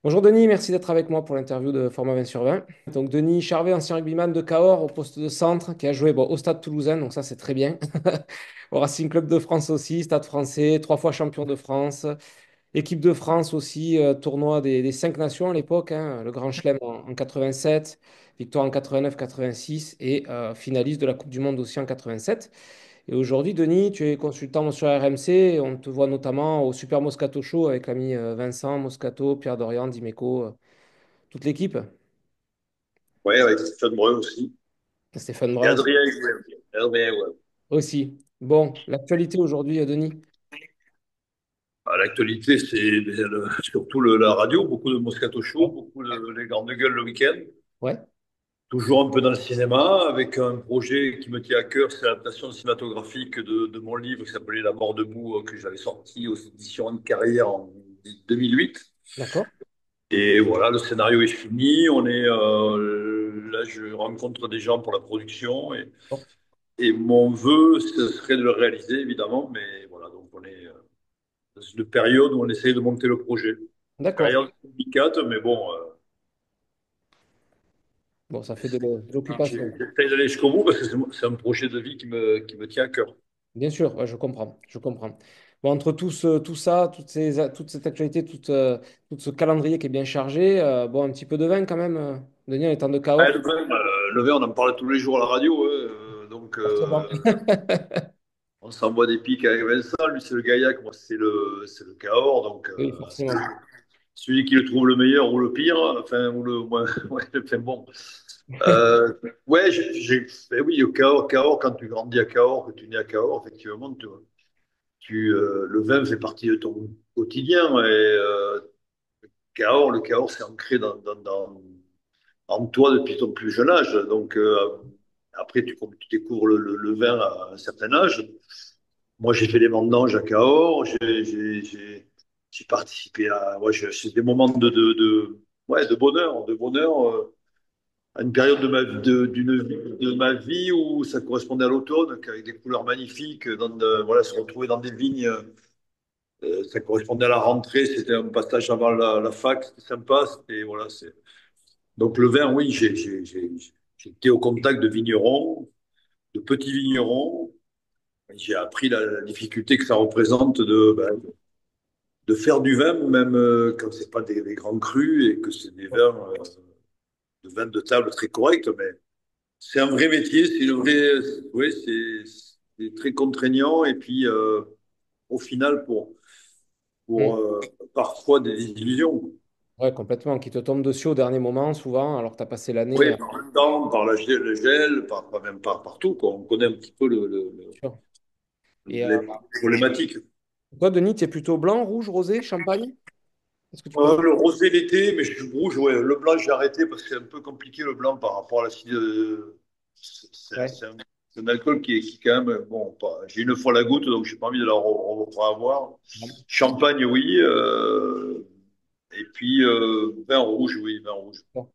Bonjour Denis, merci d'être avec moi pour l'interview de Format 20 sur 20. Donc Denis Charvet, ancien rugbyman de Cahors au poste de centre, qui a joué au Stade Toulousain, donc ça c'est très bien. Au Racing Club de France aussi, Stade français, 3 fois champion de France. Équipe de France aussi, tournoi des 5 nations à l'époque, hein, le Grand Chelem en 87, victoire en 89-86 et finaliste de la Coupe du Monde aussi en 87. Et aujourd'hui, Denis, tu es consultant sur RMC. On te voit notamment au Super Moscato Show avec l'ami Vincent Moscato, Pierre Dorian, Dimeco, toute l'équipe. Ouais, avec Stéphane Brun aussi. Stéphane Et Brun aussi. Adrien, ouais. Adrien, ouais. Aussi. Bon, l'actualité aujourd'hui, Denis. À l'actualité, c'est surtout la radio, beaucoup de Moscato Show, Ouais. beaucoup de les grandes gueules le week-end. Ouais. Toujours un peu dans le cinéma, avec un projet qui me tient à cœur, c'est l'adaptation cinématographique de mon livre qui s'appelait La mort debout, que j'avais sorti aux éditions de Carrière en 2008. D'accord. Et voilà, le scénario est fini. Là, je rencontre des gens pour la production Bon. et mon vœu, ce serait de le réaliser, évidemment. Mais voilà, donc on est dans une période où on essaye de monter le projet. D'accord. Période délicate, mais bon, Bon, ça fait de l'occupation. j'essaye d'aller jusqu'au bout parce que c'est un projet de vie qui me tient à cœur. Bien sûr, ouais, je comprends. Je comprends. Bon, entre tout ça, toute cette actualité, tout ce calendrier qui est bien chargé, bon, un petit peu de vin quand même, Denis, en étant de Ah, Cahors. le vin, on en parle tous les jours à la radio, hein, donc Forcément. on s'envoie des pics avec Vincent. Lui, c'est le Gaillac, moi, c'est le Cahors. Donc, Oui, c'est forcément. celui qui le trouve le meilleur ou le pire, enfin, ou le moins. Ouais, enfin, bon. Euh, ouais, ben oui, au Cahors, quand tu grandis à Cahors, que tu nais à Cahors, effectivement, le vin fait partie de ton quotidien. Et le Cahors, c'est ancré en toi depuis ton plus jeune âge. Donc, après, tu découvres le vin à un certain âge. Moi, j'ai fait des vendanges à Cahors. J'ai participé à. Ouais, c'est des moments ouais, de bonheur, à une période de ma vie où ça correspondait à l'automne, avec des couleurs magnifiques, voilà, se retrouver dans des vignes. Ça correspondait à la rentrée, c'était un passage avant la fac, c'était sympa. Voilà, Donc le vin, oui, j'ai été au contact de vignerons, de petits vignerons. J'ai appris la difficulté que ça représente de faire du vin, même quand c'est pas des grands crus et que c'est des vins de table très corrects. Mais c'est un vrai métier, oui, c'est très contraignant et puis au final pour Hmm. parfois des illusions. Ouais, complètement. Qui te tombe dessus au dernier moment, souvent, alors que tu as passé l'année. Oui, par le temps, par le gel, même pas partout, quoi. On connaît un petit peu Sûr. Et les problématiques. toi, Denis, tu es plutôt blanc, rouge, rosé, champagne? Est-ce que tu préfères? Le rosé l'été, mais je suis rouge, ouais. Le blanc, j'ai arrêté parce que c'est un peu compliqué le blanc par rapport à l'acide. Ouais. C'est un alcool qui quand même, bon, j'ai une fois la goutte, donc j'ai pas envie de la revoir. Champagne, oui. Et puis, vin rouge, oui, vin rouge. Bon.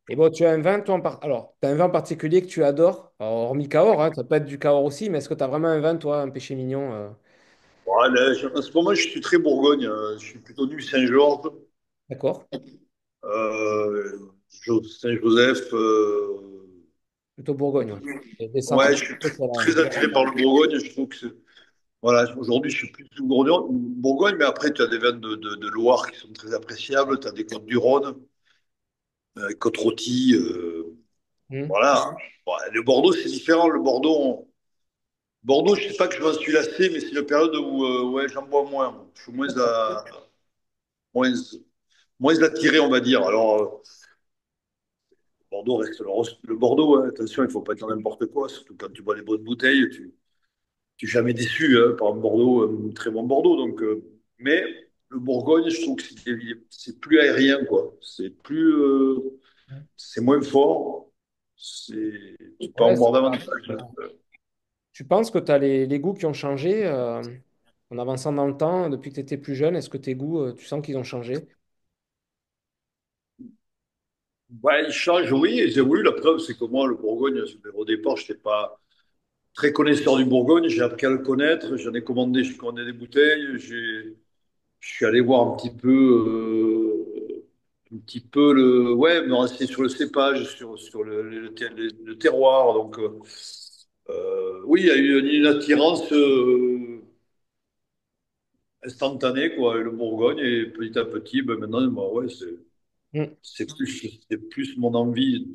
Et bon, tu as un vin, toi, alors, tu as un vin en particulier que tu adores, alors, hormis Cahors, hein, ça peut être du Cahors aussi, mais est-ce que tu as vraiment un vin, toi, un péché mignon Voilà, en ce moment, je suis très Bourgogne. Je suis plutôt du Saint-Georges, D'accord? euh, Saint-Joseph. Plutôt Bourgogne, ouais. Et descendre un Ouais, petit je suis peu sur la... très attiré par le Bourgogne. Je trouve que voilà, aujourd'hui, je suis plus du Bourgogne, mais après, tu as des vins de Loire qui sont très appréciables. Tu as des côtes du Rhône, côtes rôties. Hmm. Voilà. Bon, le Bordeaux, c'est différent. Bordeaux, je sais pas que je m'en suis lassé, mais c'est une période où ouais, j'en bois moins. Je suis moins, moins attiré, on va dire. Alors, Bordeaux reste le Bordeaux, hein. Attention, il ne faut pas dire n'importe quoi, surtout quand tu bois les bonnes bouteilles. Tu n'es jamais déçu hein, par un Bordeaux, un très bon Bordeaux. Donc, mais le Bourgogne, je trouve que c'est plus aérien, quoi. C'est moins fort. Tu peux en Ouais, boire davantage. tu penses que tu as les goûts qui ont changé en avançant dans le temps, depuis que tu étais plus jeune, est-ce que tes goûts, tu sens qu'ils ont changé? Ouais, il change, oui, et j'ai voulu. La preuve, c'est que moi, le Bourgogne, au départ, je n'étais pas très connaisseur du Bourgogne. J'ai appris à le connaître. J'ai commandé des bouteilles. Je suis allé voir un petit peu. un petit peu ouais, me renseigner sur le cépage, sur le terroir. Donc, oui, il y a eu une attirance instantanée, quoi, avec le Bourgogne. Et petit à petit, ben, maintenant, bah, ouais, Mm. c'est plus mon envie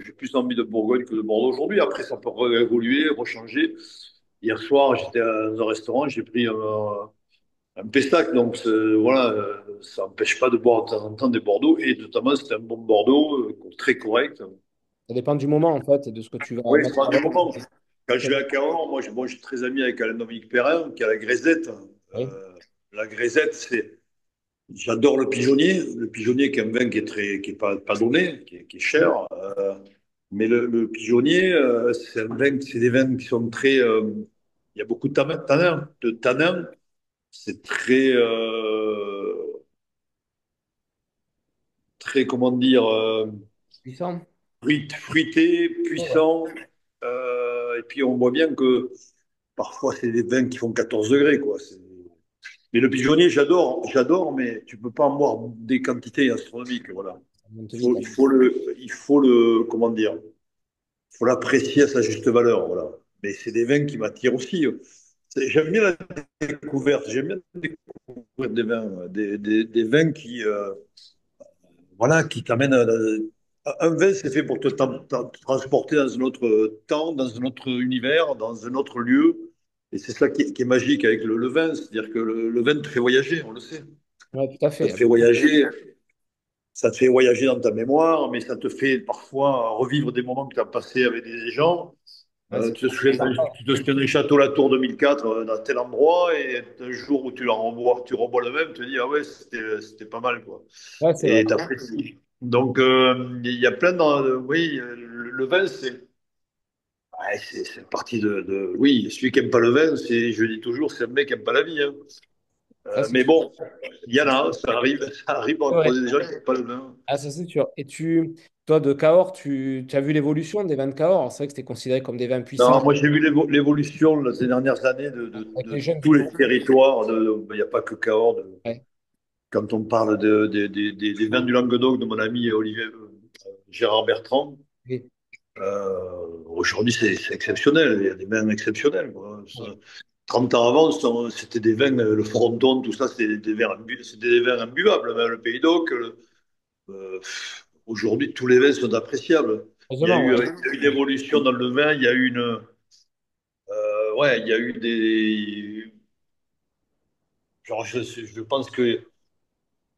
j'ai plus envie de Bourgogne que de Bordeaux aujourd'hui. Après, ça peut évoluer, rechanger. Hier soir, j'étais dans un restaurant, j'ai pris un Pessac, donc voilà, ça n'empêche pas de boire de temps en temps des Bordeaux, et notamment c'était un bon Bordeaux, très correct. Ça dépend du moment, en fait, et de ce que tu vas Oui, c'est mettre pas en du avant. moment. Quand je vais à Cahors, moi, je suis très ami avec Alain-Dominique Perrin, qui a la Grisette. Oui. La Grisette, j'adore le pigeonnier. Le pigeonnier, qui est un vin qui est pas donné, qui est Mm. cher. Mais le pigeonnier, c'est des vins qui sont très, il y a beaucoup de tanins. C'est très, comment dire, Puissant. fruité, Ouais, ouais. puissant. Et puis on voit bien que parfois c'est des vins qui font 14 degrés, quoi. Mais le pigeonnier, j'adore, mais tu peux pas en boire des quantités astronomiques, voilà. Ça monte vite. Comment dire, il faut l'apprécier à sa juste valeur, voilà. Mais c'est des vins qui m'attirent aussi. J'aime bien la découverte, j'aime bien découvrir des vins, des vins voilà, qui t'amène un vin, c'est fait pour te transporter dans un autre temps, dans un autre univers, dans un autre lieu. Et c'est ça qui est magique avec le vin, c'est-à-dire que le vin te fait voyager, on le sait. Ouais, tout à Ça fait. te fait voyager, ça te fait voyager dans ta mémoire, mais ça te fait parfois revivre des moments que tu as passés avec des gens. Ouais, c'est Tu te souviens du château Latour 2004 dans tel endroit, et un jour où tu revois le même, tu te dis, ah ouais, c'était pas mal, quoi. ouais, c'est vrai. Et t'apprécies. Donc, il y a plein de... Oui, le vin, ouais, c'est partie Oui, celui qui aime pas le vin, je dis toujours, c'est un mec qui aime pas la vie, hein. Ça, c'est Mais bon, il y en c'est a, ça arrive à vrai. croiser des gens qui n'aiment pas le vin. Ah, ça, c'est sûr. Et toi, de Cahors, tu as vu l'évolution des vins de Cahors. Alors, c'est vrai que c'était considéré comme des vins puissants Non, moi j'ai vu l'évolution là, ces dernières années avec les de jeunes tous les générations. territoires. Il n'y a pas que Cahors. Ouais. Quand on parle des vins du Languedoc de mon ami Olivier Gérard Bertrand, Oui. aujourd'hui c'est exceptionnel. Il y a des vins exceptionnels, quoi. Ouais. 30 ans avant, c'était des vins, le Fronton, tout ça, c'était des vins imbuvables. Même le Pays d'Oc, aujourd'hui, tous les vins sont appréciables. Heureusement, ouais. Il y a eu une évolution dans le vin, il y a eu ouais, il y a eu des. Genre,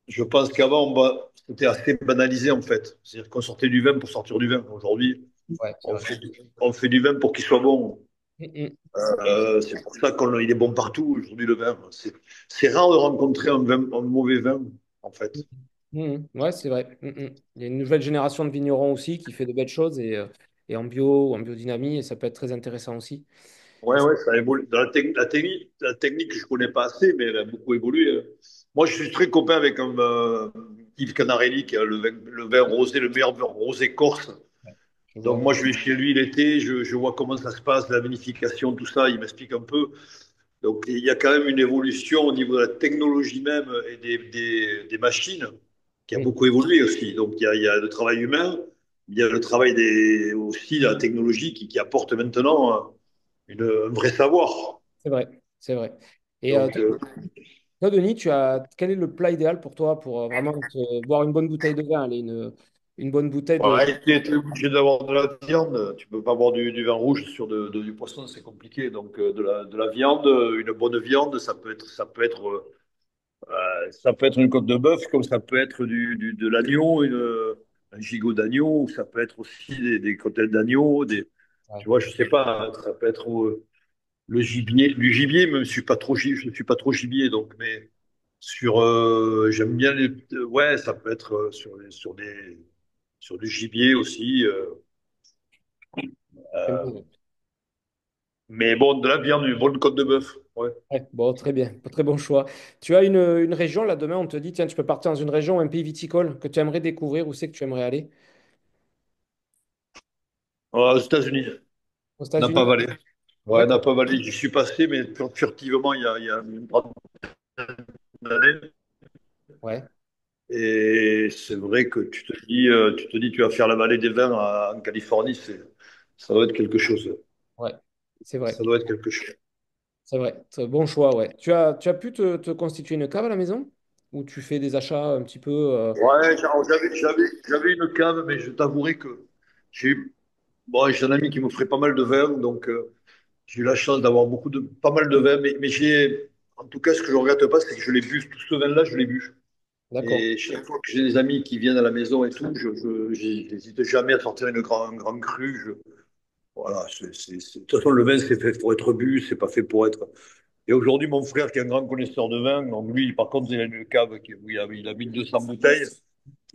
je pense qu'avant, bah, c'était assez banalisé en fait. C'est-à-dire qu'on sortait du vin pour sortir du vin. Aujourd'hui, Ouais, c'est on vrai. fait, on fait du vin pour qu'il soit bon. Mm, C'est pour ça qu'il est bon partout aujourd'hui le vin. C'est rare de rencontrer un mauvais vin en mm. fait. Ouais, c'est vrai. Il y a une nouvelle génération de vignerons aussi qui fait de belles choses et en bio ou en biodynamie, et ça peut être très intéressant aussi. Et Ouais, ouais, ça évolue. Dans la technique, je connais pas assez, mais elle a beaucoup évolué, hein. Moi, je suis très copain avec Yves Canarelli, qui a le vin rosé, le meilleur vin rosé corse. je Donc vois. moi, je vais chez lui l'été, je vois comment ça se passe, la vinification, tout ça, il m'explique un peu. Donc il y a quand même une évolution au niveau de la technologie même et des machines qui a Mm. beaucoup évolué aussi. Donc il y a le travail humain, il y a le travail aussi de la technologie qui apporte maintenant un vrai savoir. C'est vrai, c'est vrai. Et Donc, toi, Denis, quel est le plat idéal pour toi pour vraiment boire une bonne bouteille de vin, allez, une bonne bouteille de... ouais, tu es obligé d'avoir de la viande. Tu peux pas avoir du vin rouge sur du poisson, c'est compliqué. Donc de la viande, une bonne viande, ça peut être une côte de bœuf, comme ça peut être de l'agneau, un gigot d'agneau, ou ça peut être aussi des côtelettes d'agneau, Ouais. tu vois, je sais pas, hein, ça peut être le gibier, du gibier, même je ne suis pas trop gibier, donc, mais j'aime bien ouais, ça peut être sur du gibier aussi, J'aime euh, bien. mais bon, de la viande, une bonne côte de bœuf, ouais. Ouais, bon, très bien, très bon choix. Tu as une région, là, demain, on te dit, tiens, tu peux partir dans une région ou un pays viticole que tu aimerais découvrir, où c'est que tu aimerais aller? Aux États-Unis, Aux Napa États-Unis? Valley. Ouais, D'accord. Napa Valley, j'y suis passé, mais furtivement, il y a une trentaine d'années. Ouais. Et c'est vrai que tu vas faire la vallée des vins en Californie, ça doit être quelque chose. Ouais, c'est vrai. Ça doit être quelque chose. C'est vrai. C'est un bon choix, ouais. Tu as pu te constituer une cave à la maison? Ou tu fais des achats un petit peu. Ouais, j'avais une cave, mais je t'avouerai que j'ai eu, bon, j'ai un ami qui me ferait pas mal de vin, donc j'ai eu la chance d'avoir pas mal de vin, mais en tout cas, ce que je regrette pas, c'est que je l'ai bu, tout ce vin-là, je l'ai bu. D'accord. Et chaque fois que j'ai des amis qui viennent à la maison et tout, j'hésite jamais à sortir un grand cru. Voilà, de toute façon, le vin, c'est fait pour être bu, c'est pas fait pour être. Et aujourd'hui, mon frère, qui est un grand connaisseur de vin, donc lui, par contre, il a une cave où il a 1200 bouteilles.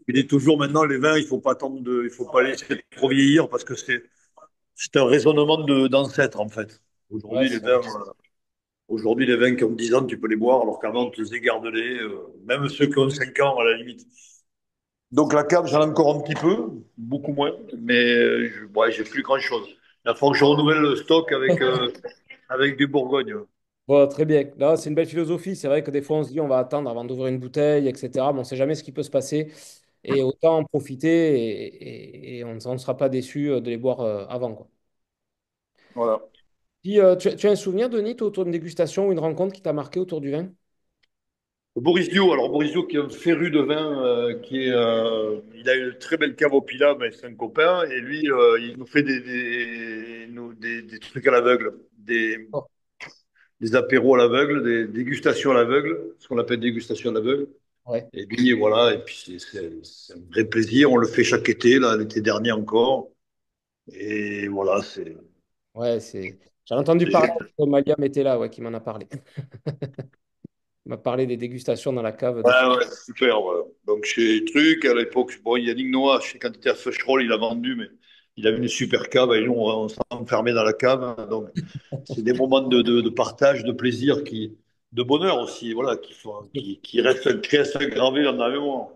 Il dit toujours maintenant, les vins, il faut pas laisser trop vieillir parce que c'est un raisonnement d'ancêtre, en fait. Ouais, Aujourd'hui, les c'est vrai. vins, aujourd'hui, les vins qui ont 10 ans, tu peux les boire, alors qu'avant, on te disait garde-les, même ceux qui ont 5 ans, à la limite. Donc la cave, j'en ai encore un petit peu, beaucoup moins, mais ouais, j'ai plus grand-chose. Il faut que je renouvelle le stock avec du Bourgogne. Bon, très bien. Là, c'est une belle philosophie. C'est vrai que des fois, on se dit on va attendre avant d'ouvrir une bouteille, etc. Mais on ne sait jamais ce qui peut se passer. Et autant en profiter et on ne sera pas déçu de les boire avant, quoi. Voilà. Puis, tu as un souvenir, Denis, toi, autour d'une dégustation ou une rencontre qui t'a marqué autour du vin? Boris Dio, alors Boris Dio qui est un féru de vin, il a une très belle cave au Pilat, mais c'est un copain, et lui, il nous fait des trucs à l'aveugle, Oh, des apéros à l'aveugle, des dégustations à l'aveugle, ce qu'on appelle dégustation à l'aveugle. ouais, Et puis voilà, et puis c'est un vrai plaisir. On le fait chaque été, là, l'été dernier encore. Et voilà, ouais, c'est. J'en ai entendu c'est parler, génial. Maliam était là, ouais, qui m'en a parlé. Il m'a parlé des dégustations dans la cave Ouais, de. ouais, super. Voilà. Donc chez Truc, à l'époque, bon, Yannick Noah, je sais quand il était à Feucherolles, il a vendu, mais il avait une super cave et nous, on s'enfermait dans la cave. Donc c'est des moments de partage, de plaisir, de bonheur aussi, voilà, qui restent gravés dans la mémoire.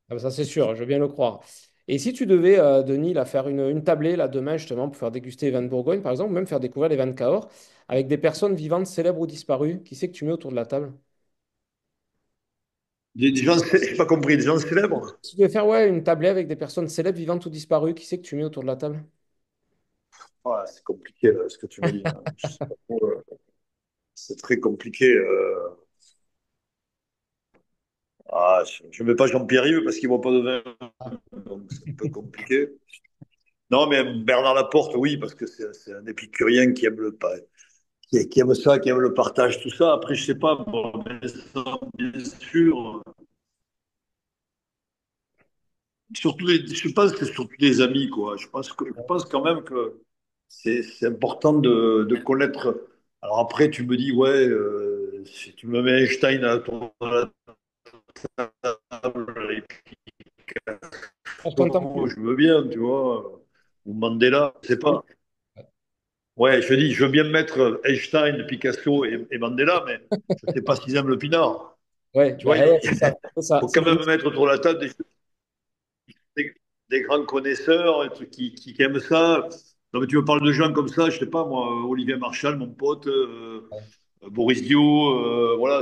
Ah, bah, ça, c'est sûr, je veux bien le croire. Et si tu devais, Denis, là, faire une tablée là, demain, justement, pour faire déguster les vins de Bourgogne, par exemple, ou même faire découvrir les vins de Cahors, avec des personnes vivantes, célèbres ou disparues, qui c'est que tu mets autour de la table? Des gens, j'ai pas compris, des gens célèbres? Si tu devais faire ouais, une tablée avec des personnes célèbres, vivantes ou disparues, qui c'est que tu mets autour de la table? Ouais, c'est compliqué, là, ce que tu me dis, hein. Je sais pas trop, c'est très compliqué. Je ne mets pas Jean-Pierre Rive parce qu'il ne boit pas de vin, Ah, donc c'est un peu compliqué. Non, mais Bernard Laporte, oui, parce que c'est un épicurien qui aime qui aime ça, qui aime le partage, tout ça. Après, je sais pas, bon, bien sûr, je pense que c'est surtout des amis, quoi. Je pense quand même que c'est important de connaître. Alors après, tu me dis, ouais, si tu me mets Einstein à ton table, et puis ah, je t'entends plus. je veux bien, tu vois, ou Mandela, je sais pas. Ouais, je dis, je veux bien mettre Einstein, Picasso et Mandela, mais je sais pas s'ils aiment le pinard. Ouais, Tu vois, bah, ouais, c'est ça. C'est ça. faut C'est quand le même risque. mettre autour de la table des- des grands connaisseurs qui aiment ça. Non, mais tu me parles de gens comme ça, je sais pas, moi, Olivier Marchal, mon pote, Boris Dio, voilà,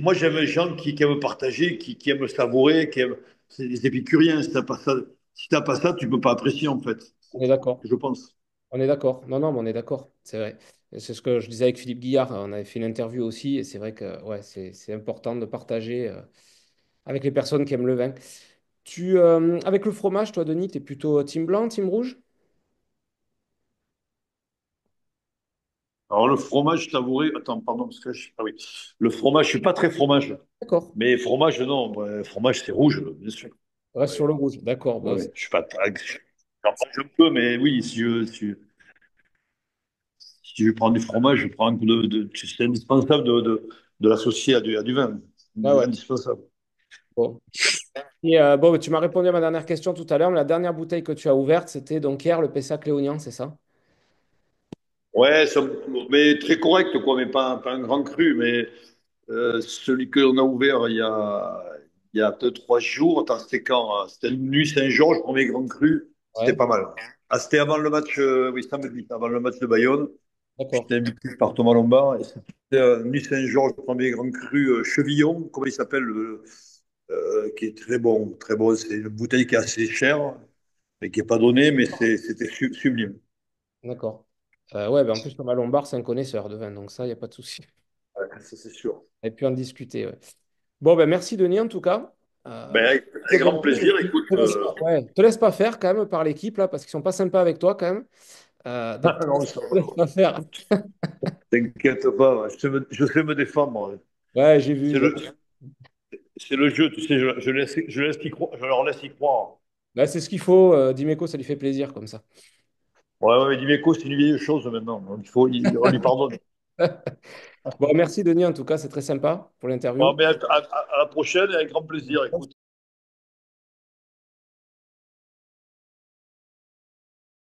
moi j'aime les gens qui aiment partager, qui aiment savourer, c'est des épicuriens. Si t'as pas ça, tu peux pas apprécier en fait, On est d'accord. je pense. On est d'accord. Non, non, mais on est d'accord. C'est vrai. Et c'est ce que je disais avec Philippe Guillard. On avait fait une interview aussi. Et c'est vrai que ouais, c'est important de partager avec les personnes qui aiment le vin. Avec le fromage, toi, Denis, tu es plutôt team blanc, team rouge? Alors le fromage savouré, attends, pardon, parce que ah oui, le fromage, je suis pas très fromage, D'accord. mais fromage, non, fromage c'est rouge, bien sûr. Reste Ouais, sur le rouge. D'accord. ouais, Bon, ouais. Je suis pas, j'en mange un peu, mais oui, si je prends du fromage, je prends un coup c'est indispensable de l'associer à du vin, ouais, ouais. indispensable. Bon. Et bon, tu m'as répondu à ma dernière question tout à l'heure. Mais la dernière bouteille que tu as ouverte, c'était donc hier le Pessac Léognan, c'est ça? Ouais, mais très correct, quoi, mais pas un grand cru, mais celui qu'on a ouvert il y a 2, 3 jours. Attends, c'était quand? C'était une nuit Saint-Georges, premier grand cru. C'était Ouais. pas mal. Ah, c'était avant le match, oui, samedi, avant le match de Bayonne. D'accord. J'étais invité par Thomas Lombard. Et c'était nuit Saint-Georges, premier grand cru Chevillon. Comment il s'appelle? qui est très bon, très bon. C'est une bouteille qui est assez chère, mais qui n'est pas donnée, mais c'était sublime. D'accord. Ouais, ben en plus, Thomas Lombard, c'est un connaisseur de vin, donc ça, il n'y a pas de souci. Ouais, ça, c'est sûr. On a pu en discuter. Ouais. Bon, ben merci Denis, en tout cas. Ben, Euh, avec grand plaisir. Écoute, te laisse pas faire quand même par l'équipe, là, parce qu'ils sont pas sympas avec toi quand même. Donc, non, te laisse pas faire. t'inquiète pas, je sais me défendre. Ouais, j'ai vu. C'est le jeu, tu sais, je laisse je leur laisse y croire. Bah, c'est ce qu'il faut. Dimeco, ça lui fait plaisir comme ça. Ouais, ouais, Dimeco, c'est une vieille chose maintenant. Donc, on lui pardonne. Bon, merci Denis, en tout cas, c'est très sympa pour Bon, l'interview. mais à la prochaine et avec grand plaisir. Écoute.